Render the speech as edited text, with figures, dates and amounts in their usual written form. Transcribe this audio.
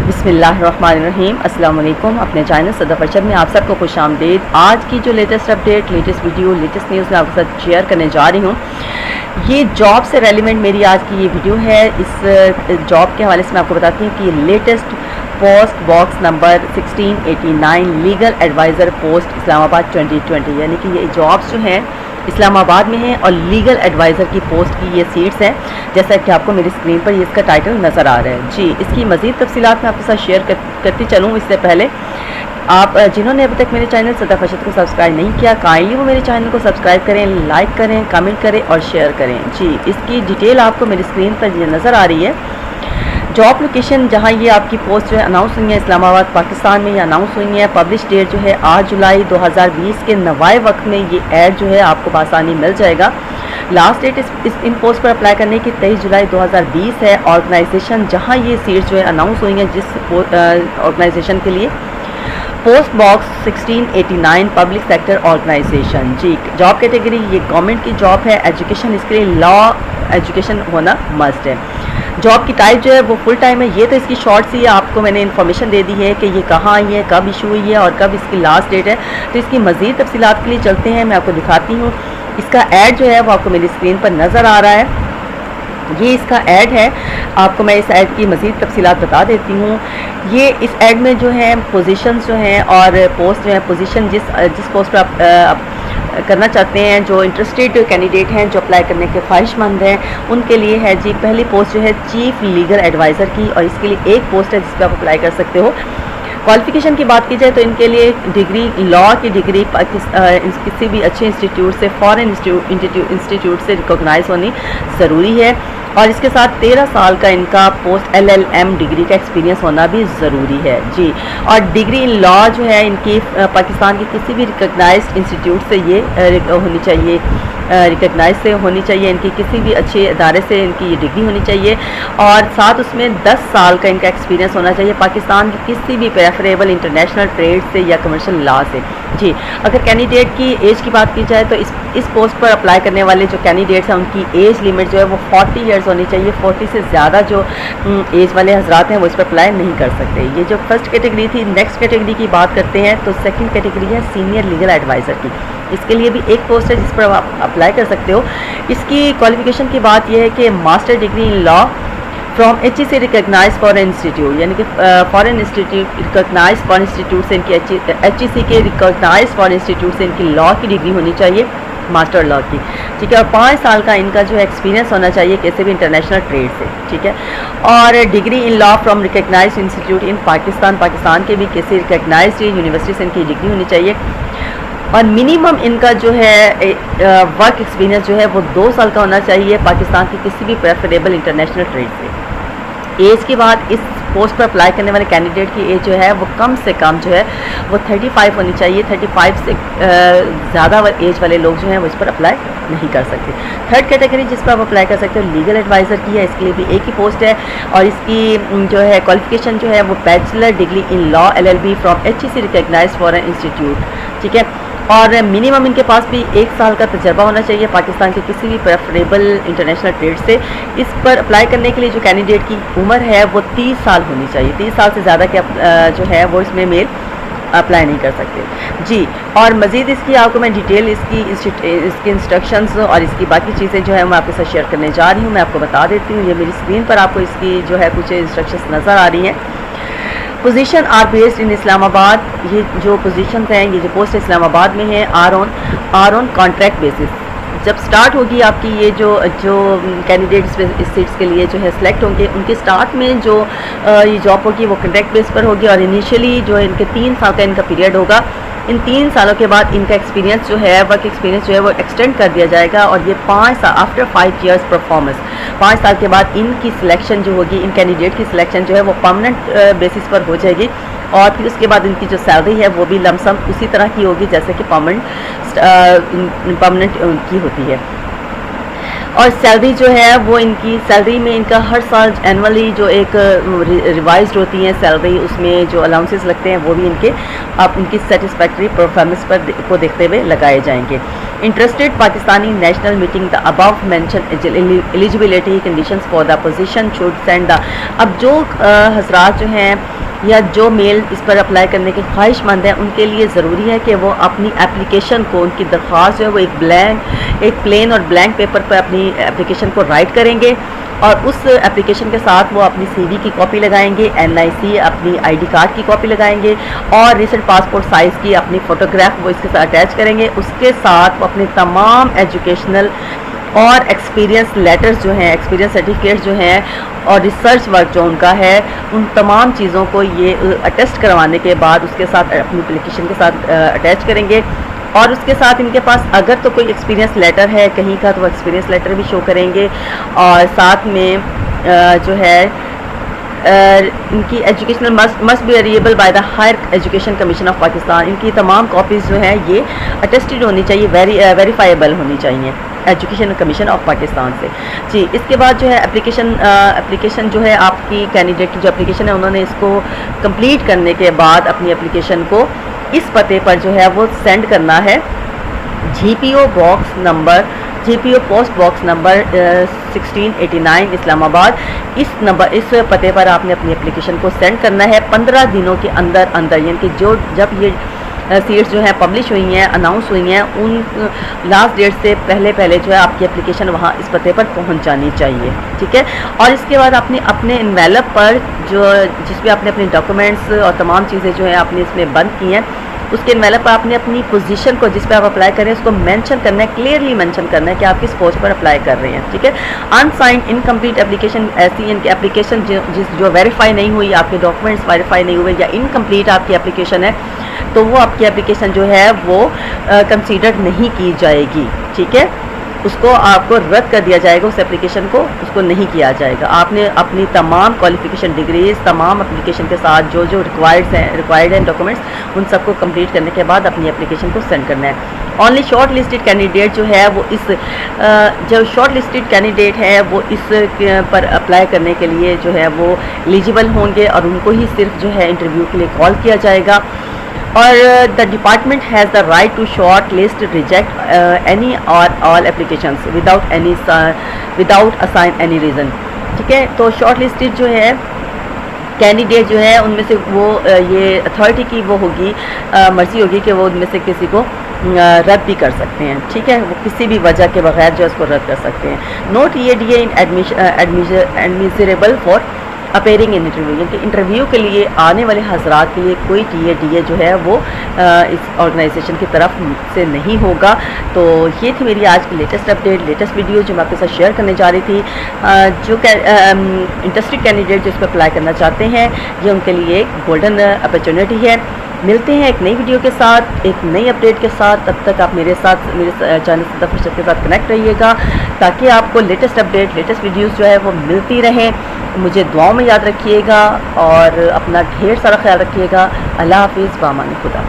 بسم اللہ الرحمن الرحیم۔ السلام علیکم۔ اپنے چینل صدف ارشد میں آپ سب کو خوش آمدید۔ آج کی جو latest update, latest video, latest news میں آپ کے ساتھ شیئر کرنے جا رہی ہوں۔ یہ جاب سے ریلیونٹ میری آج کی یہ ویڈیو ہے۔ اس جاب کے حوالے سے میں آپ کو بتاتی ہوں کہ یہ latest post box number 1689 legal adviser post Islamabad 2020، یعنی کہ یہ جابس جو ہیں اسلام آباد میں ہیں اور لیگل ایڈوائزر کی پوسٹ کی یہ سیٹس ہیں، جیسا کہ آپ کو میری اسکرین پر یہ اس کا ٹائٹل نظر آ رہا ہے۔ جی، اس کی مزید تفصیلات میں آپ کے ساتھ شیئر کرتی چلوں۔ اس سے پہلے آپ جنہوں نے ابھی تک میرے چینل صدف ارشد کو سبسکرائب نہیں کیا، کائنڈلی وہ میرے چینل کو سبسکرائب کریں، لائک کریں، کمنٹ کریں اور شیئر کریں۔ جی، اس کی ڈیٹیل آپ کو میری اسکرین پر یہ نظر آ رہی ہے۔ جاب لوکیشن جہاں یہ آپ کی پوسٹ جو ہے اناؤنس ہوئی ہے اسلام آباد پاکستان میں یہ اناؤنس ہوئی ہے۔ پبلش ڈیٹ جو ہے 8 جولائی 2020 کے نوائے وقت میں یہ ایڈ جو ہے آپ کو بآسانی مل جائے گا۔ لاسٹ ڈیٹ ان پوسٹ پر اپلائی کرنے کی 23 جولائی 2020 ہے۔ آرگنائزیشن جہاں یہ سیٹس جو ہے اناؤنس ہوئی ہیں، جس آرگنائزیشن کے لیے post box 1689 public sector organisation. جی، جاب کیٹیگری یہ گورنمنٹ کی جاب ہے۔ ایجوکیشن اس کے لیے لا ایجوکیشن ہونا مسٹ ہے۔ جاب کی ٹائپ جو ہے وہ فل ٹائم ہے۔ یہ تو اس کی شارٹ سی ہے، آپ کو میں نے انفارمیشن دے دی ہے کہ یہ کہاں آئی ہے، کب ایشو ہوئی ہے اور کب اس کی لاسٹ ڈیٹ ہے۔ تو اس کی مزید تفصیلات کے لیے چلتے ہیں، میں آپ کو دکھاتی ہوں۔ اس کا ایڈ جو ہے وہ آپ کو میری اسکرین پر نظر آ رہا ہے۔ یہ اس کا ایڈ ہے، آپ کو میں اس ایڈ کی مزید تفصیلات بتا دیتی ہوں۔ یہ اس ایڈ میں جو ہے پوزیشنز جو ہیں اور پوسٹ جو ہیں، پوزیشن جس پوسٹ پر آپ کرنا چاہتے ہیں، جو انٹرسٹیڈ کینڈیڈیٹ ہیں، جو اپلائی کرنے کے خواہش مند ہیں، ان کے لیے ہے۔ جی، پہلی پوسٹ جو ہے چیف لیگل ایڈوائزر کی، اور اس کے لیے ایک پوسٹ ہے جس پہ آپ اپلائی کر سکتے ہو۔ کوالیفیکیشن کی بات کی جائے تو ان کے لیے ڈگری، لا کی ڈگری کسی بھی اچھے انسٹیٹیوٹ سے، فارن انسٹیٹیوٹ سے ریکوگنائز ہونی ضروری ہے، اور اس کے ساتھ 13 سال کا ان کا پوسٹ LLM ڈگری کا ایکسپیرینس ہونا بھی ضروری ہے۔ جی، اور ڈگری ان لا جو ہے ان کی پاکستان کی کسی بھی ریکگنائزڈ انسٹیٹیوٹ سے یہ ہونی چاہیے، ریکگنائز سے ہونی چاہیے، ان کی کسی بھی اچھے ادارے سے ان کی یہ ڈگری ہونی چاہیے، اور ساتھ اس میں 10 سال کا ان کا ایکسپیرینس ہونا چاہیے پاکستان کی کسی بھی پریفریبل انٹرنیشنل ٹریڈ سے یا کمرشل لا سے۔ جی، اگر کینڈیڈیٹ کی ایج کی بات کی جائے تو اس پوسٹ پر اپلائی کرنے والے جو کینڈیڈیٹس ہیں ان کی ایج لیمٹ جو ہے وہ 40 ایئرس ہونی چاہیے۔ 40 سے زیادہ جو ایج والے حضرات ہیں وہ اس پر اپلائی نہیں کر سکتے۔ یہ جو فرسٹ کیٹیگری تھی۔ نیکسٹ کیٹیگری کی بات کرتے ہیں تو سیکنڈ کیٹیگری ہے سینئر لیگل ایڈوائزر کی۔ اس کے لیے بھی ایک پوسٹ ہے جس پر آپ اپلائی کر سکتے ہو۔ اس کی کوالیفیکیشن کی بات یہ ہے کہ master degree in law from HEC recognise foreign institute, یعنی کہ foreign institute recognise foreign institute سے ان کی HEC کے ریکگنائز فارن انسٹیٹیوٹ سے ان کی لا کی ڈگری ہونی چاہیے، ماسٹر لا کی، ٹھیک ہے، اور 5 سال کا ان کا جو ایکسپیرینس ہونا چاہیے کسی بھی انٹرنیشنل ٹریڈ سے، ٹھیک ہے، اور degree in law from recognise institute in Pakistan کے بھی کسی ریکگنائزڈ یونیورسٹی سے ان کی ڈگری ہونی چاہیے، اور منیمم ان کا جو ہے ورک ایکسپیرینس جو ہے وہ 2 سال کا ہونا چاہیے پاکستان کی کسی بھی پریفریبل انٹرنیشنل ٹریڈ سے۔ ایج کی بات، اس پوسٹ پر اپلائی کرنے والے کینڈیڈیٹ کی ایج جو ہے وہ کم سے کم جو ہے وہ 35 ہونی چاہیے۔ 35 سے زیادہ ایج والے لوگ جو ہیں وہ اس پر اپلائی نہیں کر سکتے۔ تھرڈ کیٹیگری جس پر آپ اپلائی کر سکتے ہو لیگل ایڈوائزر کی ہے۔ اس کے لیے بھی ایک ہی پوسٹ ہے، اور اس کی جو ہے کوالیفیکیشن جو ہے وہ bachelor degree in law LLB from HEC recognise foreign institute, ٹھیک ہے، اور منیمم ان کے پاس بھی 1 سال کا تجربہ ہونا چاہیے پاکستان کے کسی بھی پریفریبل انٹرنیشنل ٹریڈ سے۔ اس پر اپلائی کرنے کے لیے جو کینڈیڈیٹ کی عمر ہے وہ 30 سال ہونی چاہیے۔ 30 سال سے زیادہ کے جو ہے وہ اس میں میل اپلائی نہیں کر سکتے۔ جی، اور مزید اس کی آپ کو میں ڈیٹیل اس کی انسٹرکشنز اور اس کی باقی چیزیں جو ہے میں آپ کے ساتھ شیئر کرنے جا رہی ہوں۔ میں آپ کو بتا دیتی ہوں، یہ میری اسکرین پر آپ کو اس کی جو ہے کچھ انسٹرکشنز نظر آ رہی ہیں۔ پوزیشن آر بیسڈ ان اسلام آباد۔ یہ جو پوزیشنز ہیں، یہ جو پوسٹ اسلام آباد میں ہیں، آر آن کانٹریکٹ بیسس۔ جب سٹارٹ ہوگی آپ کی یہ جو کینڈیڈیٹس اس سیٹس کے لیے جو ہے سلیکٹ ہوں گے، ان کے سٹارٹ میں جو یہ جاب ہوگی وہ کانٹریکٹ بیس پر ہوگی، اور انیشیلی جو ان کے 3 سال کا ان کا پیریڈ ہوگا۔ ان 3 سالوں کے بعد ان کا ایکسپیرینس جو ہے، ورک ایکسپیرینس جو ہے وہ ایکسٹینڈ کر دیا جائے گا، اور یہ 5 سال آفٹر 5 ایئرس پرفارمنس، 5 سال کے بعد ان کی سلیکشن جو ہوگی، ان کینڈیڈیٹ کی سلیکشن جو ہے وہ پرماننٹ بیسس پر ہو جائے گی، اور پھر اس کے بعد ان کی جو سیلری ہے وہ بھی لم سم اسی طرح کی ہوگی جیسے کہ پرماننٹ کی ہوتی ہے۔ اور سیلری جو ہے وہ ان کی سیلری میں ان کا ہر سال اینولی جو ایک ریوائزڈ ہوتی ہیں سیلری، اس میں جو الاؤنسز لگتے ہیں وہ بھی ان کے اب ان کی سیٹسفیکٹری پرفارمنس پر کو دیکھتے ہوئے لگائے جائیں گے. Interested Pakistani national meeting the above mention eligibility conditions for the position should send the. اب جو حضرات جو ہیں یا جو میل اس پر اپلائی کرنے کے خواہش مند ہیں ان کے لیے ضروری ہے کہ وہ اپنی اپلیکیشن کو، ان کی درخواست جو ہے وہ ایک پلین اور بلینک پیپر پر اپنی اپلیکیشن کو رائٹ کریں گے، اور اس اپلیکیشن کے ساتھ وہ اپنی سی وی کی کاپی لگائیں گے، NIC اپنی ID کارڈ کی کاپی لگائیں گے، اور ریسنٹ پاسپورٹ سائز کی اپنی فوٹوگراف وہ اس کے ساتھ اٹیچ کریں گے. اس کے ساتھ وہ اپنے تمام ایجوکیشنل اور ایکسپیرینس لیٹرز جو ہیں، ایکسپیرینس سرٹیفکیٹس جو ہیں، اور ریسرچ ورک جو ان کا ہے، ان تمام چیزوں کو یہ اٹیسٹ کروانے کے بعد اس کے ساتھ اپنی اپلیکیشن کے ساتھ اٹیچ کریں گے. اور اس کے ساتھ ان کے پاس اگر تو کوئی ایکسپیرینس لیٹر ہے کہیں کا تو وہ ایکسپیرینس لیٹر بھی شو کریں گے، اور ساتھ میں جو ہے ان کی educational must be verifiable by the higher education commission of Pakistan. ان کی تمام کاپیز جو ہیں یہ اٹیسٹڈ ہونی چاہیے، ویریفائیبل ہونی چاہیے ایجوکیشن کمیشن آف پاکستان سے. جی اس کے بعد جو ہے اپلیکیشن جو ہے آپ کی کینڈیڈیٹ کی جو اپلیکیشن ہے انہوں نے اس کو کمپلیٹ کرنے کے بعد اپنی اپلیکیشن کو اس پتے پر جو ہے وہ سینڈ کرنا ہے. GPO پوسٹ باکس نمبر 1689 اسلام آباد. اس پتے پر آپ نے اپنی اپلیکیشن کو سینڈ کرنا ہے 15 دنوں کے اندر، یعنی کہ جب یہ سیٹس جو ہیں پبلش ہوئی ہیں، اناؤنس ہوئی ہیں، ان لاسٹ ڈیٹ سے پہلے جو ہے آپ کی اپلیکیشن وہاں اس پتے پر پہنچ جانی چاہیے. ٹھیک ہے. اور اس کے بعد آپ نے اپنے انویلپ پر جس پہ آپ نے اپنے ڈاکومنٹس اور تمام چیزیں جو ہیں آپ نے اس میں بند کی ہیں، اس کے انویلپ پر آپ نے اپنی پوزیشن کو جس پہ آپ اپلائی کر رہے ہیں اس کو مینشن کرنا ہے، کلیئرلی مینشن کرنا ہے کہ آپ کس پوسٹ پر اپلائی کر رہے ہیں. ٹھیک ہے. انسائنڈ انکمپلیٹ اپلیکیشن ایسی ان کی اپلیکیشن جو ویریفائی نہیں ہوئی، آپ کے ڈاکومنٹس ویریفائی نہیں ہوئے یا انکمپلیٹ آپ کی اپلیکیشن ہے تو وہ آپ کی اپلیکیشن جو ہے وہ کنسیڈرڈ نہیں کی جائے گی. ٹھیک ہے. اس کو آپ کو رد کر دیا جائے گا، اس اپلیکیشن کو اس کو نہیں کیا جائے گا. آپ نے اپنی تمام کوالیفیکیشن ڈگریز تمام اپلیکیشن کے ساتھ جو ریکوائرڈ ہیں ڈاکومنٹس ان سب کو کمپلیٹ کرنے کے بعد اپنی اپلیکیشن کو سینڈ کرنا ہے. اونلی شارٹ لسٹڈ کینڈیڈیٹ جو ہے وہ جو شارٹ لسٹڈ کینڈیڈیٹ ہے وہ اس پر اپلائی کرنے کے لیے جو ہے وہ ایلیجیبل ہوں گے، اور ان کو ہی صرف جو ہے انٹرویو کے لیے کال کیا جائے گا. اور the department has the right to shortlist reject any or all applications without assign any reason. ٹھیک ہے. تو شارٹ لسٹڈ جو ہے کینڈیڈیٹ جو ہے ان میں سے وہ یہ اتھارٹی کی وہ ہوگی مرضی ہوگی کہ وہ ان میں سے کسی کو رد بھی کر سکتے ہیں. ٹھیک ہے. وہ کسی بھی وجہ کے بغیر جو اس کو رد کر سکتے ہیں. Note EADA admissible for appearing in interview, یعنی کہ انٹرویو کے لیے آنے والے حضرات کے لیے کوئی TADA جو ہے وہ اس آرگنائزیشن کی طرف سے نہیں ہوگا. تو یہ تھی میری آج کی لیٹسٹ اپڈیٹ، لیٹسٹ ویڈیو جو میں آپ کے ساتھ شیئر کرنے جا رہی تھی. جو انٹرسٹڈ کینڈیڈیٹ جو اس پہ اپلائی کرنا چاہتے ہیں یہ ان کے لیے ایک گولڈن اپرچونٹی ہے. ملتے ہیں ایک نئی ویڈیو کے ساتھ، ایک نئی اپڈیٹ کے ساتھ. تب تک آپ میرے چینل صدف ارشد کے ساتھ کنیکٹ رہیے گا تاکہ آپ کو لیٹسٹ اپڈیٹ لیٹسٹ ویڈیوز جو ہے وہ ملتی رہیں. مجھے دعاؤں میں یاد رکھیے گا اور اپنا ڈھیر سارا خیال رکھیے گا. اللہ حافظ. بامان خدا.